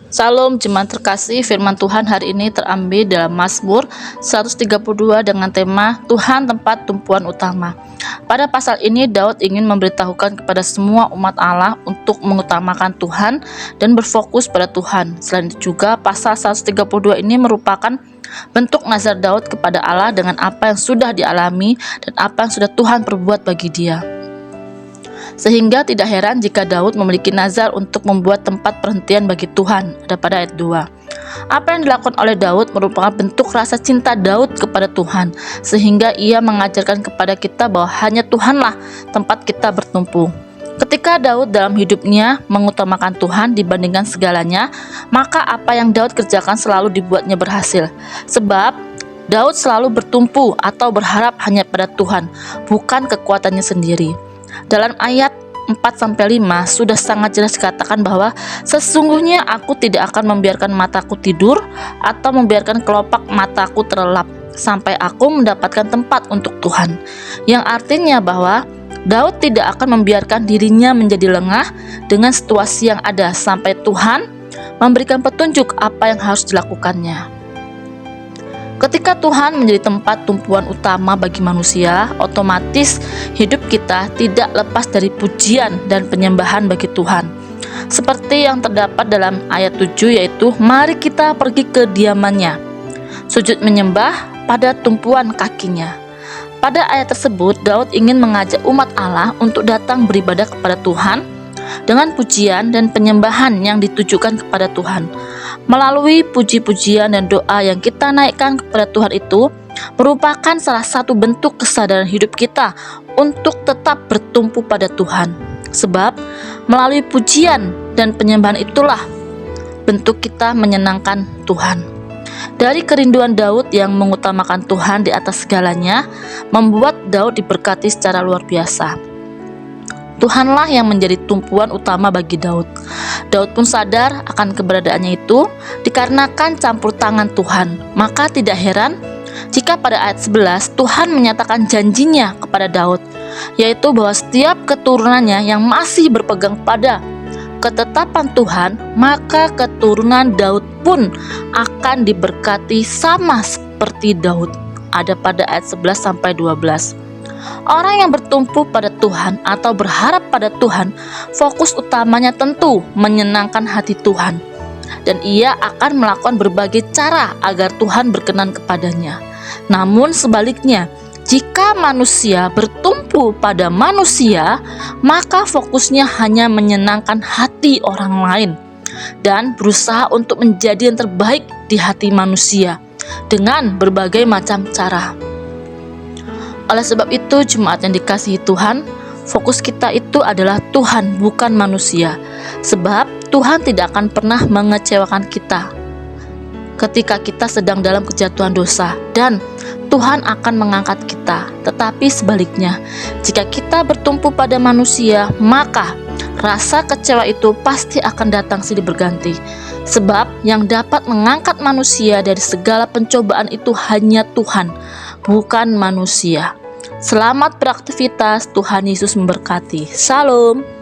Salam jemaat terkasih, firman Tuhan hari ini terambil dalam Mazmur 132 dengan tema Tuhan tempat tumpuan utama. Pada pasal ini Daud ingin memberitahukan kepada semua umat Allah untuk mengutamakan Tuhan dan berfokus pada Tuhan. Selain itu juga pasal 132 ini merupakan bentuk nazar Daud kepada Allah dengan apa yang sudah dialami dan apa yang sudah Tuhan perbuat bagi dia. Sehingga tidak heran jika Daud memiliki nazar untuk membuat tempat perhentian bagi Tuhan. Ada pada ayat 2. Apa yang dilakukan oleh Daud merupakan bentuk rasa cinta Daud kepada Tuhan, sehingga ia mengajarkan kepada kita bahwa hanya Tuhanlah tempat kita bertumpu. Ketika Daud dalam hidupnya mengutamakan Tuhan dibandingkan segalanya, maka apa yang Daud kerjakan selalu dibuatnya berhasil. Sebab Daud selalu bertumpu atau berharap hanya pada Tuhan, bukan kekuatannya sendiri. Dalam ayat 4-5 sudah sangat jelas dikatakan bahwa sesungguhnya aku tidak akan membiarkan mataku tidur atau membiarkan kelopak mataku terlelap sampai aku mendapatkan tempat untuk Tuhan. Yang artinya bahwa Daud tidak akan membiarkan dirinya menjadi lengah dengan situasi yang ada sampai Tuhan memberikan petunjuk apa yang harus dilakukannya. Ketika Tuhan menjadi tempat tumpuan utama bagi manusia, otomatis hidup kita tidak lepas dari pujian dan penyembahan bagi Tuhan. Seperti yang terdapat dalam ayat 7, yaitu mari kita pergi ke diamannya, sujud menyembah pada tumpuan kakinya. Pada ayat tersebut, Daud ingin mengajak umat Allah untuk datang beribadah kepada Tuhan dengan pujian dan penyembahan yang ditujukan kepada Tuhan. Melalui puji-pujian dan doa yang kita naikkan kepada Tuhan itu merupakan salah satu bentuk kesadaran hidup kita untuk tetap bertumpu pada Tuhan. Sebab melalui pujian dan penyembahan itulah bentuk kita menyenangkan Tuhan. Dari kerinduan Daud yang mengutamakan Tuhan di atas segalanya, membuat Daud diberkati secara luar biasa. Tuhanlah yang menjadi tumpuan utama bagi Daud. Daud pun sadar akan keberadaannya itu dikarenakan campur tangan Tuhan. Maka tidak heran jika pada ayat 11 Tuhan menyatakan janjinya kepada Daud, yaitu bahwa setiap keturunannya yang masih berpegang pada ketetapan Tuhan, maka keturunan Daud pun akan diberkati sama seperti Daud. Ada pada ayat 11-12. Orang yang bertumpu pada Tuhan atau berharap pada Tuhan, fokus utamanya tentu menyenangkan hati Tuhan, dan ia akan melakukan berbagai cara agar Tuhan berkenan kepadanya. Namun sebaliknya, jika manusia bertumpu pada manusia, maka fokusnya hanya menyenangkan hati orang lain dan berusaha untuk menjadi yang terbaik di hati manusia dengan berbagai macam cara. Oleh sebab itu, jemaat yang dikasihi Tuhan, fokus kita itu adalah Tuhan, bukan manusia. Sebab Tuhan tidak akan pernah mengecewakan kita ketika kita sedang dalam kejatuhan dosa, dan Tuhan akan mengangkat kita. Tetapi sebaliknya, jika kita bertumpu pada manusia, maka rasa kecewa itu pasti akan datang silih berganti. Sebab yang dapat mengangkat manusia dari segala pencobaan itu hanya Tuhan, bukan manusia. Selamat beraktivitas, Tuhan Yesus memberkati. Shalom.